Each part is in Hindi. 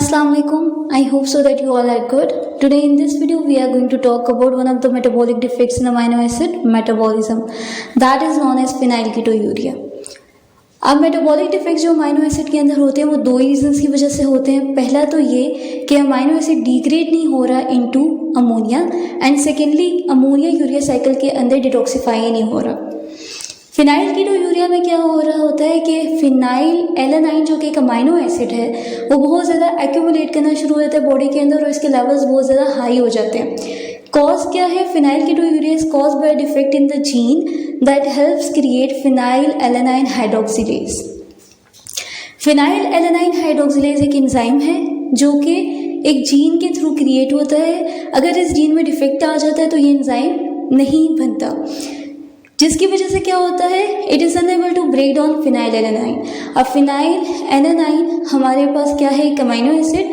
Assalamu alaikum. I hope so that you all are good. Today in this video we are going to talk about one of the metabolic defects in amino acid metabolism, that is known as phenylketonuria. अब मेटाबॉलिक डिफेक्ट्स जो अमाइनो एसिड के अंदर होते हैं वो दो ही रीजंस की वजह से होते हैं। पहला तो ये कि अमाइनो एसिड डिग्रेड नहीं हो रहा into ammonia, and secondly ammonia urea cycle के अंदर डिटॉक्सिफाई नहीं हो रहा। फिनाइलकीटोन्यूरिया में क्या हो रहा होता है कि फिनाइल एलानाइन जो कि एक अमाइनो एसिड है वो बहुत ज़्यादा एक्यूमुलेट करना शुरू हो जाता है बॉडी के अंदर और इसके लेवल्स बहुत ज़्यादा हाई हो जाते हैं। कॉज क्या है? Phenylketonuria is cause by defect in the gene that helps create phenylalanine hydroxylase. Phenylalanine hydroxylase एक एंजाइम है जो कि एक जीन के थ्रू क्रिएट होता है। अगर इस जीन में डिफेक्ट आ जाता है तो ये एंजाइम नहीं बनता, जिसकी वजह से क्या होता है, it is unable to break down phenylalanine. अब फिनाइल एलानाइन हमारे पास क्या है, एक अमाइनो एसिड,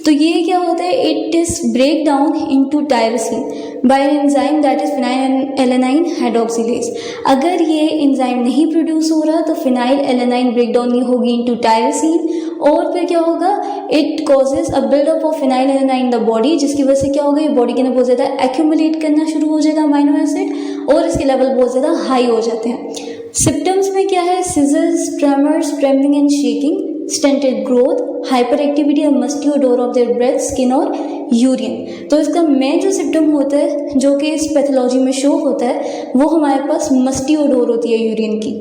तो ये क्या होता है, it is break down into tyrosine by an enzyme that is phenylalanine hydroxylase. अगर ये एंजाइम नहीं प्रोड्यूस हो रहा तो फिनाइल एलानाइन ब्रेक डाउन नहीं होगी इनटू टायरोसिन, और फिर क्या होगा, it causes a buildup of phenylalanine in the body, जिसकी वजह से क्या होगा, ये बॉडी के अंदर बहुत ज़्यादा एक्यूमुलेट करना शुरू हो जाएगा अमाइनो एसिड और इसके लेवल बहुत ज़्यादा हाई हो जाते हैं। सिम्टम्स में क्या है, seizures, tremors, trembling and shaking, stunted growth, hyperactivity और musty odour of their breath, skin और यूरिन। तो इसका मेन जो सिम्टम होता है जो कि इस पैथोलॉजी में शो होता है वो हमारे पास मस्टी ओडोर होती है यूरिन की।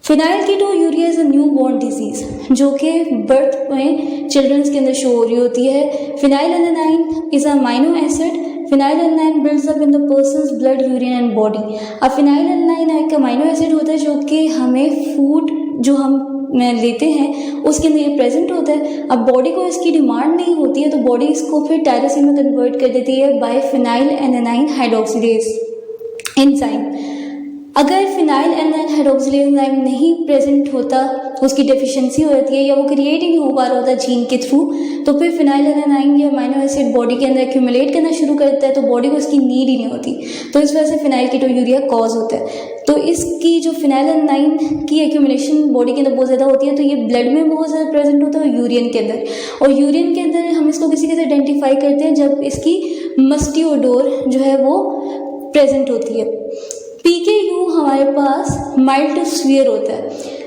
Phenylketonuria is a newborn disease जो कि बर्थ में चिल्ड्रंस के अंदर शो हो रही होती है। Phenyl alanine is a amino acid. Phenyl alanine builds up in the persons blood, urine and body. अब फिनाइल एलानाइन एक अमाइनो एसिड होता है जो कि हमें फूड जो हम लेते हैं उसके अंदर ये प्रेजेंट होता है। अब बॉडी को इसकी डिमांड नहीं होती है तो बॉडी इसको फिर टायरोसिन में कन्वर्ट कर देती है by phenylalanine hydroxylase enzyme. अगर फिनाइल एलानाइन हाइड्रोक्सिलेज एंजाइम नहीं प्रेजेंट होता, उसकी डेफिशिएंसी हो जाती है या वो क्रिएट ही नहीं हो पा रहा होता जीन के थ्रू, तो फिर फिनाइल एलानाइन या अमाइनो एसिड बॉडी के अंदर एक्यूमुलेट करना शुरू करता है तो बॉडी को इसकी नीड ही नहीं होती, तो इस वजह से फिनाइलकीटोन्यूरिया कॉज होता है। तो इसकी जो फिनाइल एलानाइन की एक्यूमुलेशन बॉडी के अंदर बहुत ज़्यादा होती है तो ये ब्लड में बहुत ज़्यादा प्रेजेंट होता है और यूरिन के अंदर, और यूरिन के अंदर हम इसको किसी कैसे आइडेंटिफाई करते हैं जब इसकी मस्टी ओडोर जो है वो प्रेजेंट होती है। PKU हमारे पास माइल्ड टू स्वीयर होता है।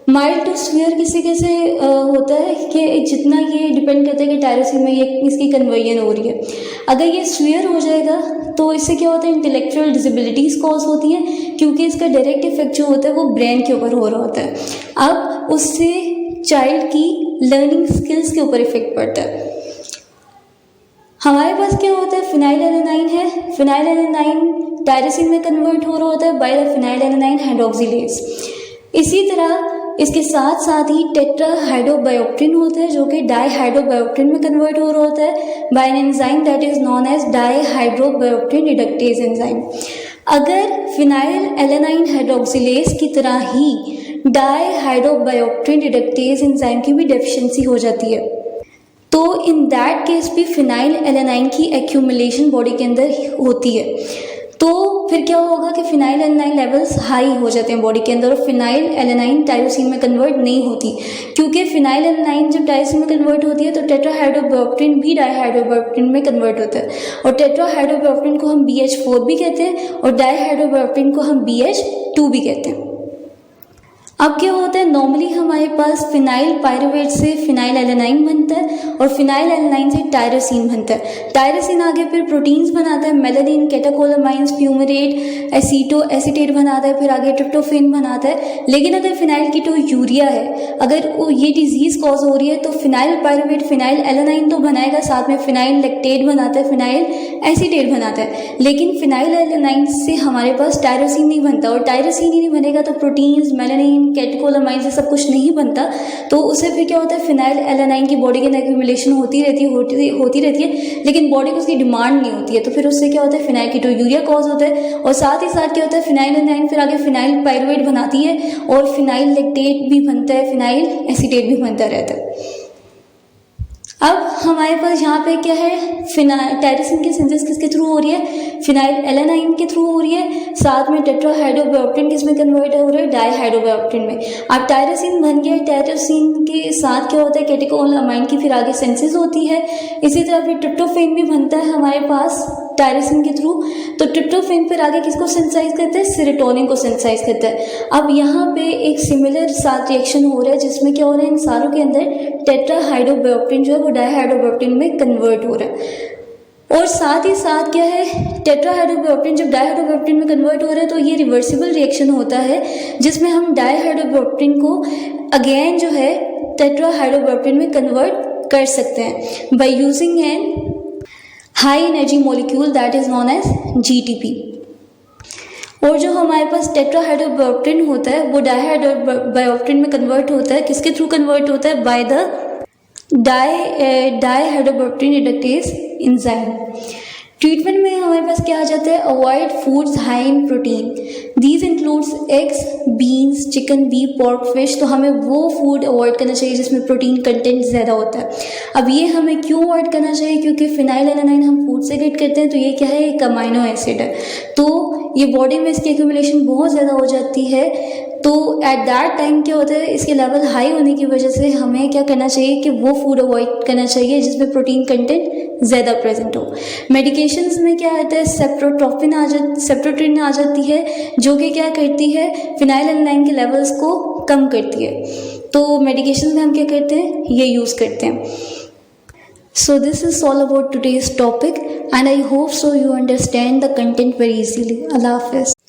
माइल्ड टू स्वीयर किसी कैसे होता है कि जितना ये डिपेंड करता है कि टायरोसिन में ये इसकी कन्वर्जन हो रही है। अगर ये स्वीयर हो जाएगा तो इससे क्या होता है, इंटेलेक्चुअल डिसेबिलिटीज कॉज होती हैं क्योंकि इसका डायरेक्ट इफेक्ट जो होता है वो ब्रेन के ऊपर हो रहा होता है। अब उससे चाइल्ड की लर्निंग स्किल्स के ऊपर इफेक्ट पड़ता है। हमारे पास क्या होता है, फिनाइल एलानाइन है, फिनाइल एलानाइन टायरोसिन में कन्वर्ट हो रहा होता है by the phenyl alanine hydroxylase. इसी तरह इसके साथ साथ ही टेट्राहाइड्रोबायोप्टिन होता है जो कि डाईहाइड्रोबायोप्टिन में कन्वर्ट हो रहा होता है by an enzyme that is known as dihydrobiopterin reductase enzyme. अगर फिनाइल एलानाइन हाइड्रोक्सिलेज की तरह ही डाईहाइड्रोबायोप्टिन रिडक्टेज एंजाइम की भी डेफिशिएंसी हो जाती है तो इन दैट केस भी फिनाइल एलानाइन की एक्यूमुलेशन बॉडी के अंदर होती है, तो फिर क्या होगा कि फिनाइल एलानाइन लेवल्स हाई हो जाते हैं बॉडी के अंदर और फिनाइल एलानाइन टायरोसिन में कन्वर्ट नहीं होती, क्योंकि फिनाइल एलानाइन जब टायरोसिन में कन्वर्ट होती है तो टेट्राहाइड्रोबायोप्टिन भी डाईहाइड्रोबायोप्टिन में कन्वर्ट होता है, और टेट्राहाइड्रोबायोप्टिन को हम BH4 भी कहते हैं और डाईहाइड्रोबायोप्टिन को हम BH2 भी कहते हैं। अब क्या होता है, नॉर्मली हमारे पास फिनाइल पायरुवेट से फिनाइल एलानाइन बनता है और फिनाइल एलानाइन से टायरोसिन बनता है। टायरोसिन आगे फिर प्रोटीन्स बनाता है, melanin, catecholamines, fumarate, aceto acetate बनाता है, फिर आगे ट्रिप्टोफेन बनाता है। लेकिन अगर फिनाइलकीटोन्यूरिया है, अगर ये डिजीज कॉज हो रही है तो फिनाइल पायरुवेट फिनाइल एलानाइन तो बनाएगा, साथ में फिनाइल लैक्टेट बनाता है, फिनाइल एसीटेट बनाता है, लेकिन फिनाइल एलानाइन से हमारे पास टायरोसिन नहीं बनता, और टायरोसिन ही नहीं बनेगा तो प्रोटीन्स, मेलानिन, कैटेकोलामाइंस से सब कुछ नहीं बनता, तो उससे फिर क्या होता है, फिनाइल एलानाइन की बॉडी के अंदर एक्यूमुलेशन होती रहती है, लेकिन बॉडी को उसकी डिमांड नहीं होती है, तो फिर उससे क्या होता है, फिनाइलकीटोन्यूरिया कॉज होता है। और साथ ही साथ क्या होता है, फिनाइल एलानाइन फिर आगे फिनाइल पायरुवेट बनाती है और फिनाइल लैक्टेट भी बनता है, फिनाइल एसीटेट भी बनता रहता है। अब हमारे पास यहाँ पे क्या है, टायरोसिन की सिंथेसिस किसके थ्रू हो रही है, फिनाइल एलेनाइन के थ्रू हो रही है, साथ में टेट्राहाइड्रोबायोप्टेन किसमें कन्वर्ट हो रहा है, डाईहाइड्रोबायोप्टेन में। अब टायरोसिन बन गया, टायरोसिन के साथ क्या होता है, कैटेकोलामाइन की फिर आगे सिंथेसिस होती है। इसी तरह फिर ट्रिप्टोफैन भी बनता है हमारे पास टायरोसिन के थ्रू। तो ट्रिप्टोफैन फिर आगे किसको सिंथेसाइज करता है, सेरोटोनिन को सिंथेसाइज करता है। अब यहाँ पे एक सिमिलर साथ रिएक्शन हो रहा है जिसमें क्या हो रहा है, इन सारों के अंदर टेट्राहाइड्रोबायोप्टेन जो है वो डाईहाइड्रोबायोप्टेन में कन्वर्ट हो रहा है। और साथ ही साथ क्या है, टेट्राहाइड्रोबायोप्टेन जब डाईहाइड्रोबायोप्टेन में कन्वर्ट हो रहा है तो ये रिवर्सिबल रिएक्शन होता है जिसमें हम डाईहाइड्रोबायोप्टेन को अगेन जो है टेट्राहाइड्रोबायोप्टेन में कन्वर्ट कर सकते हैं by using an high energy molecule that is known as GTP. और जो हमारे पास टेट्राहाइड्रोबायोप्टेन होता है वो डाईहाइड्रोबायोप्टेन में कन्वर्ट होता है, किसके थ्रू कन्वर्ट होता है, by the dihydrobiopterin reductase enzyme. Treatment में हमारे पास क्या आ जाता है, avoid foods high in protein, these includes eggs, beans, chicken, beef, pork, fish. तो हमें वो फूड अवॉइड करना चाहिए जिसमें प्रोटीन कंटेंट ज़्यादा होता है। अब ये हमें क्यों अवॉइड करना चाहिए, क्योंकि फिनाइल एलेनाइन हम फूड से गेट करते हैं, तो ये क्या है, एक अमाइनो एसिड है, तो ये बॉडी में इसकी एक्यूमुलेशन बहुत ज़्यादा हो जाती है। तो एट दैट टाइम क्या होता है, इसके लेवल हाई होने की वजह से हमें क्या करना चाहिए कि वो फूड अवॉइड करना चाहिए जिसमें प्रोटीन कंटेंट ज़्यादा प्रेजेंट हो। मेडिकेशंस में क्या आता है, सेप्टोट्रिन आ जाती है जो कि क्या करती है, फिनाइल एलेनाइन के लेवल्स को कम करती है। तो मेडिकेशन में हम क्या करते हैं, ये यूज़ करते हैं। So this is all about today's topic and I hope so you understand the content very easily. Allah Hafiz.